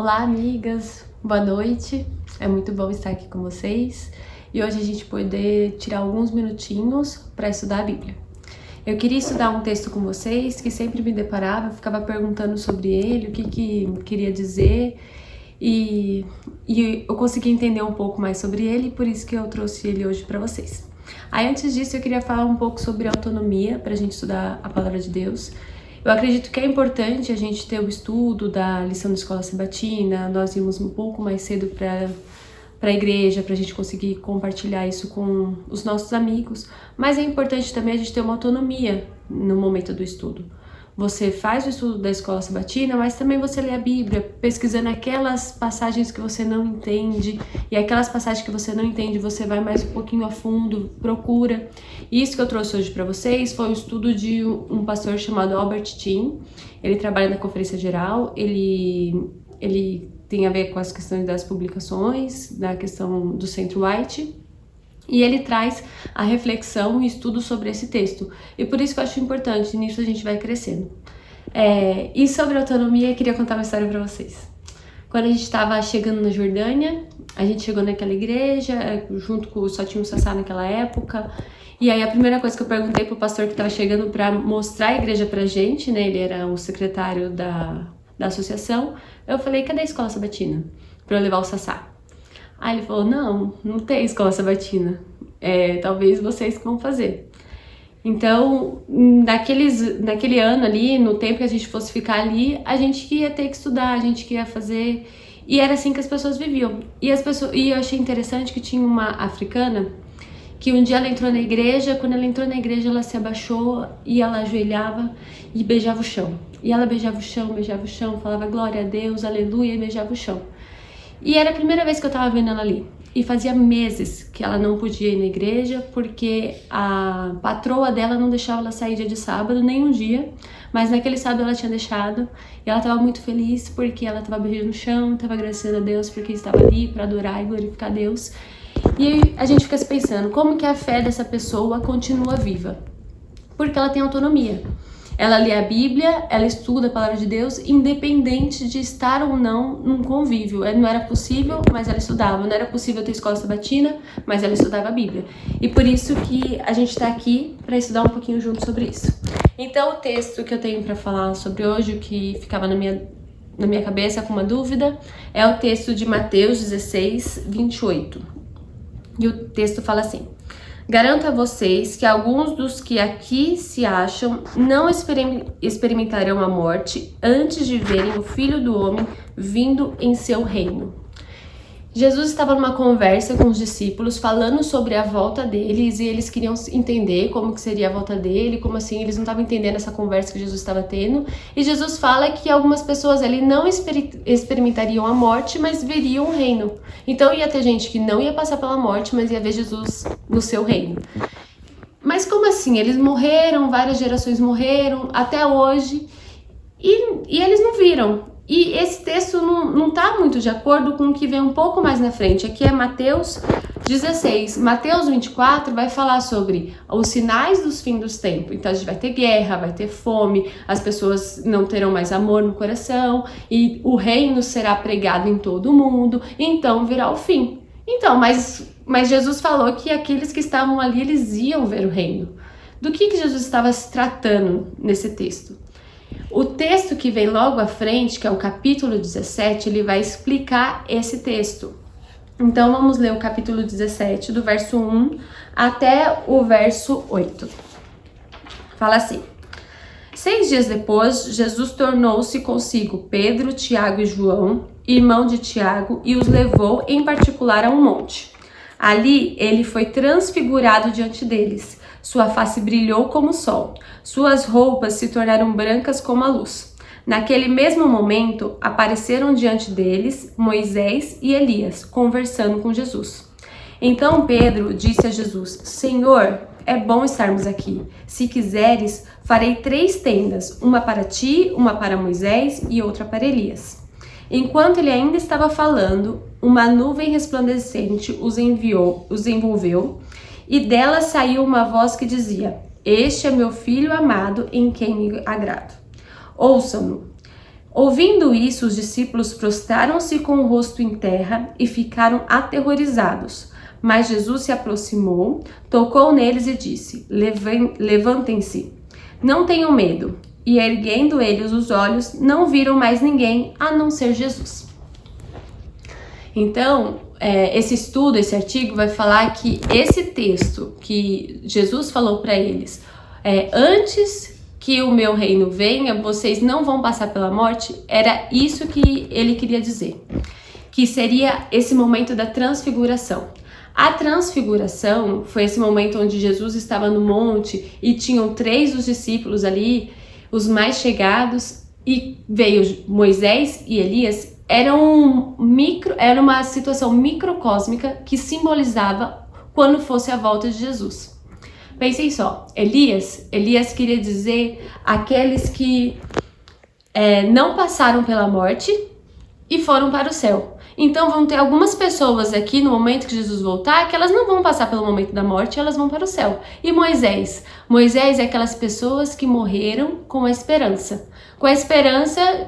Olá, amigas! Boa noite! É muito bom estar aqui com vocês e hoje a gente poder tirar alguns minutinhos para estudar a Bíblia. Eu queria estudar um texto com vocês que sempre me deparava, eu ficava perguntando sobre ele, o que queria dizer e eu consegui entender um pouco mais sobre ele, por isso que eu trouxe ele hoje para vocês. Aí, antes disso, eu queria falar um pouco sobre autonomia para a gente estudar a Palavra de Deus. Eu acredito que é importante a gente ter o estudo da lição da escola sabatina, nós íamos um pouco mais cedo para a igreja, para a gente conseguir compartilhar isso com os nossos amigos, mas é importante também a gente ter uma autonomia no momento do estudo. Você faz o estudo da escola sabatina, mas também você lê a Bíblia, pesquisando aquelas passagens que você não entende, e aquelas passagens que você não entende, você vai mais um pouquinho a fundo, procura. E isso que eu trouxe hoje para vocês foi um estudo de um pastor chamado Albert Tim. Ele trabalha na Conferência Geral, ele tem a ver com as questões das publicações, da questão do Centro White, e ele traz a reflexão e estudo sobre esse texto. E por isso que eu acho importante, nisso a gente vai crescendo. E sobre autonomia, eu queria contar uma história para vocês. Quando a gente estava chegando na Jordânia, a gente chegou naquela igreja, só tinha um Sassá naquela época, e aí a primeira coisa que eu perguntei pro pastor que estava chegando para mostrar a igreja pra gente, né, ele era o secretário da associação, eu falei, cadê a escola sabatina? Para eu levar o Sassá. Aí ele falou, não tem escola sabatina, talvez vocês que vão fazer. Então, naquele ano ali, no tempo que a gente fosse ficar ali, a gente que ia ter que estudar, a gente que ia fazer, e era assim que as pessoas viviam. E eu achei interessante que tinha uma africana, que um dia ela entrou na igreja, quando ela entrou na igreja ela se abaixou e ela ajoelhava e beijava o chão. E ela beijava o chão, falava glória a Deus, aleluia, e beijava o chão. E era a primeira vez que eu tava vendo ela ali. E fazia meses que ela não podia ir na igreja porque a patroa dela não deixava ela sair dia de sábado, nem um dia. Mas naquele sábado ela tinha deixado. E ela tava muito feliz porque ela tava beijando no chão, tava agradecendo a Deus porque estava ali para adorar e glorificar a Deus. E aí a gente fica se pensando, como que a fé dessa pessoa continua viva? Porque ela tem autonomia. Ela lê a Bíblia, ela estuda a Palavra de Deus, independente de estar ou não num convívio. Não era possível, mas ela estudava. Não era possível ter escola sabatina, mas ela estudava a Bíblia. E por isso que a gente está aqui para estudar um pouquinho junto sobre isso. Então, o texto que eu tenho para falar sobre hoje, o que ficava na minha cabeça com uma dúvida, é o texto de Mateus 16, 28. E o texto fala assim: garanto a vocês que alguns dos que aqui se acham não experimentarão a morte antes de verem o Filho do Homem vindo em seu reino. Jesus estava numa conversa com os discípulos falando sobre a volta deles e eles queriam entender como que seria a volta dele, como assim eles não estavam entendendo essa conversa que Jesus estava tendo. E Jesus fala que algumas pessoas ali não experimentariam a morte, mas veriam o reino. Então ia ter gente que não ia passar pela morte, mas ia ver Jesus no seu reino. Mas como assim? Eles morreram, várias gerações morreram até hoje e eles não viram. E esse texto não está muito de acordo com o que vem um pouco mais na frente. Aqui é Mateus 16. Mateus 24 vai falar sobre os sinais dos fins dos tempos. Então a gente vai ter guerra, vai ter fome, as pessoas não terão mais amor no coração e o reino será pregado em todo o mundo. Então virá o fim. Então, mas Jesus falou que aqueles que estavam ali, eles iam ver o reino. Do que Jesus estava se tratando nesse texto? O texto que vem logo à frente, que é o capítulo 17, ele vai explicar esse texto. Então vamos ler o capítulo 17, do verso 1 até o verso 8. Fala assim: 6 dias depois, Jesus tornou-se consigo Pedro, Tiago e João, irmão de Tiago, e os levou em particular a um monte. Ali ele foi transfigurado diante deles. Sua face brilhou como o sol. Suas roupas se tornaram brancas como a luz. Naquele mesmo momento, apareceram diante deles Moisés e Elias, conversando com Jesus. Então Pedro disse a Jesus: Senhor, é bom estarmos aqui. Se quiseres, farei 3 tendas, uma para ti, uma para Moisés e outra para Elias. Enquanto ele ainda estava falando, uma nuvem resplandecente os envolveu, e dela saiu uma voz que dizia: Este é meu filho amado, em quem me agrado. Ouçam-no. Ouvindo isso, os discípulos prostraram-se com o rosto em terra e ficaram aterrorizados. Mas Jesus se aproximou, tocou neles e disse: Levantem-se, não tenham medo. E erguendo eles os olhos, não viram mais ninguém a não ser Jesus. Então, esse estudo, esse artigo vai falar que esse texto que Jesus falou para eles, antes que o meu reino venha, vocês não vão passar pela morte, era isso que ele queria dizer, que seria esse momento da transfiguração. A transfiguração foi esse momento onde Jesus estava no monte e tinham 3 dos discípulos ali, os mais chegados, e veio Moisés e Elias. Era uma situação microcósmica que simbolizava quando fosse a volta de Jesus. Pensem só, Elias queria dizer aqueles que não passaram pela morte e foram para o céu. Então vão ter algumas pessoas aqui no momento que Jesus voltar que elas não vão passar pelo momento da morte, elas vão para o céu. E Moisés é aquelas pessoas que morreram com a esperança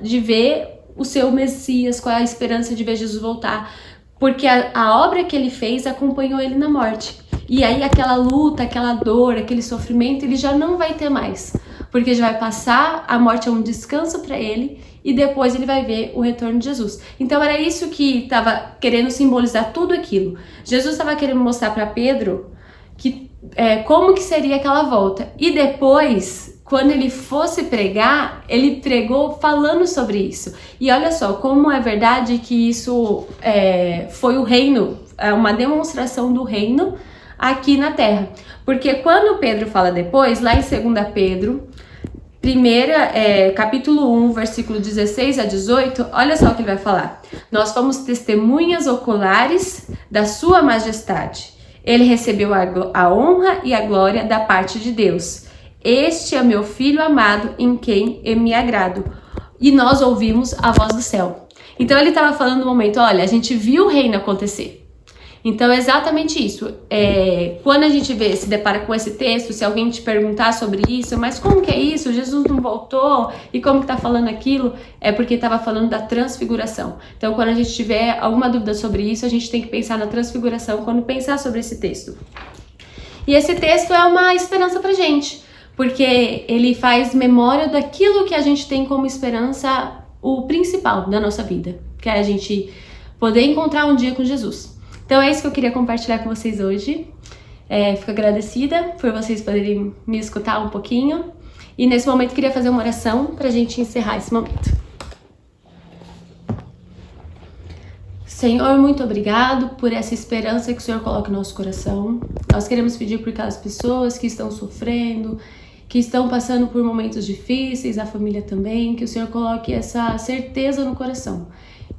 de ver o seu Messias, com a esperança de ver Jesus voltar, porque a obra que ele fez acompanhou ele na morte. E aí aquela luta, aquela dor, aquele sofrimento, ele já não vai ter mais, porque já vai passar, a morte é um descanso para ele e depois ele vai ver o retorno de Jesus. Então era isso que estava querendo simbolizar tudo aquilo. Jesus estava querendo mostrar para Pedro que como que seria aquela volta. E depois, quando ele fosse pregar, ele pregou falando sobre isso. E olha só, como é verdade que isso foi o reino, uma demonstração do reino aqui na terra. Porque quando Pedro fala depois, lá em 2 Pedro, capítulo 1, versículo 16 a 18, olha só o que ele vai falar. Nós fomos testemunhas oculares da sua majestade. Ele recebeu a honra e a glória da parte de Deus. Este é meu filho amado, em quem eu me agrado. E nós ouvimos a voz do céu. Então ele estava falando no momento, olha, a gente viu o reino acontecer. Então é exatamente isso. Quando a gente se depara com esse texto, se alguém te perguntar sobre isso, mas como que é isso? Jesus não voltou? E como que tá falando aquilo? É porque estava falando da transfiguração. Então quando a gente tiver alguma dúvida sobre isso, a gente tem que pensar na transfiguração quando pensar sobre esse texto. E esse texto é uma esperança pra gente, porque ele faz memória daquilo que a gente tem como esperança, o principal da nossa vida, que é a gente poder encontrar um dia com Jesus. Então é isso que eu queria compartilhar com vocês hoje. Fico agradecida por vocês poderem me escutar um pouquinho. E nesse momento queria fazer uma oração para a gente encerrar esse momento. Senhor, muito obrigado por essa esperança que o Senhor coloca no nosso coração. Nós queremos pedir por aquelas pessoas que estão sofrendo, que estão passando por momentos difíceis, a família também, que o Senhor coloque essa certeza no coração,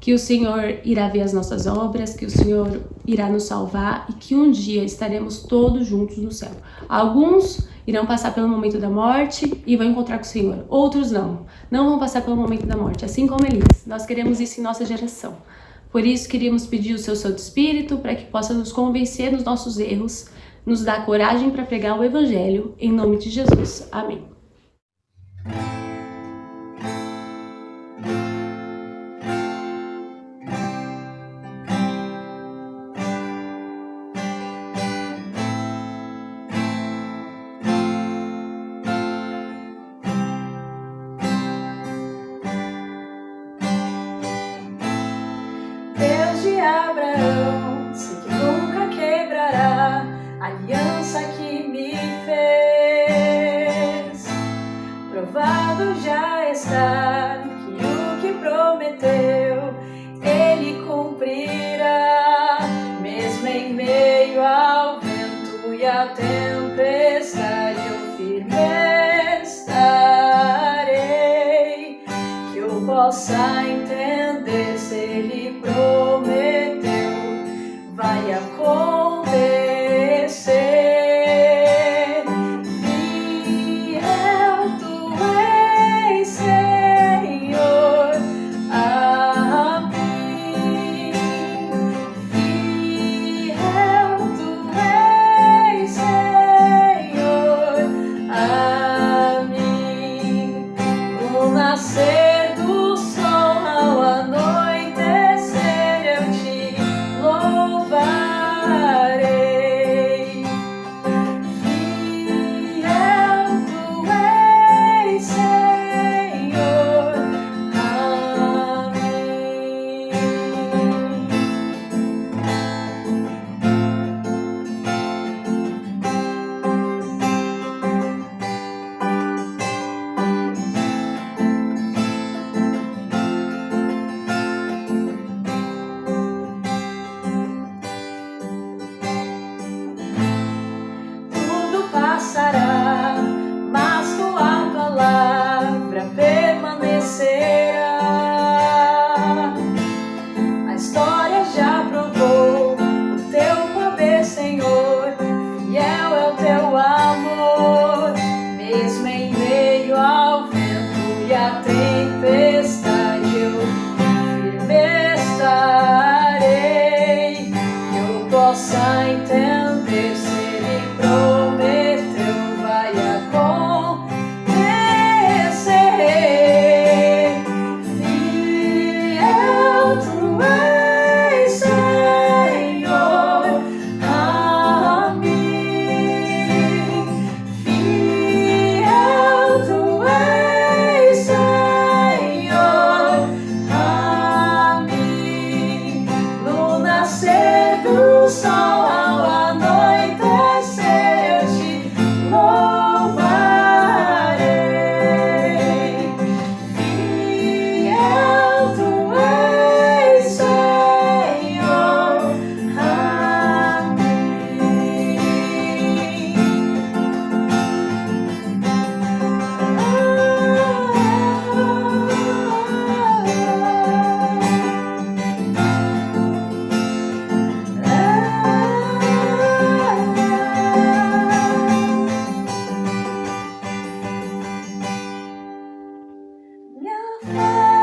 que o Senhor irá ver as nossas obras, que o Senhor irá nos salvar e que um dia estaremos todos juntos no céu. Alguns irão passar pelo momento da morte e vão encontrar com o Senhor. Outros não vão passar pelo momento da morte, assim como Elias. Nós queremos isso em nossa geração. Por isso, queríamos pedir o seu Santo Espírito para que possa nos convencer dos nossos erros, nos dar coragem para pregar o Evangelho, em nome de Jesus. Amém. Abraão, sei que nunca quebrará a aliança que me fez. Provado já está que o que prometeu ele cumprirá, mesmo em meio ao vento e à tempestade eu firme estarei, que eu possa entender se ele prometeu vai acontecer. Fiel tu és, Senhor, a mim. Fiel tu és, Senhor, a mim. O nascer do sol a tempestade, eu firme estarei, que eu possa entender se Ele prometeu, vai acontecer. Fiel Tu és, Senhor, a mim. Fiel Tu és, Senhor, a mim. No nascer do sol, ao anoitecer, eu te louvarei. Fiel Tu és, Senhor, a minha fé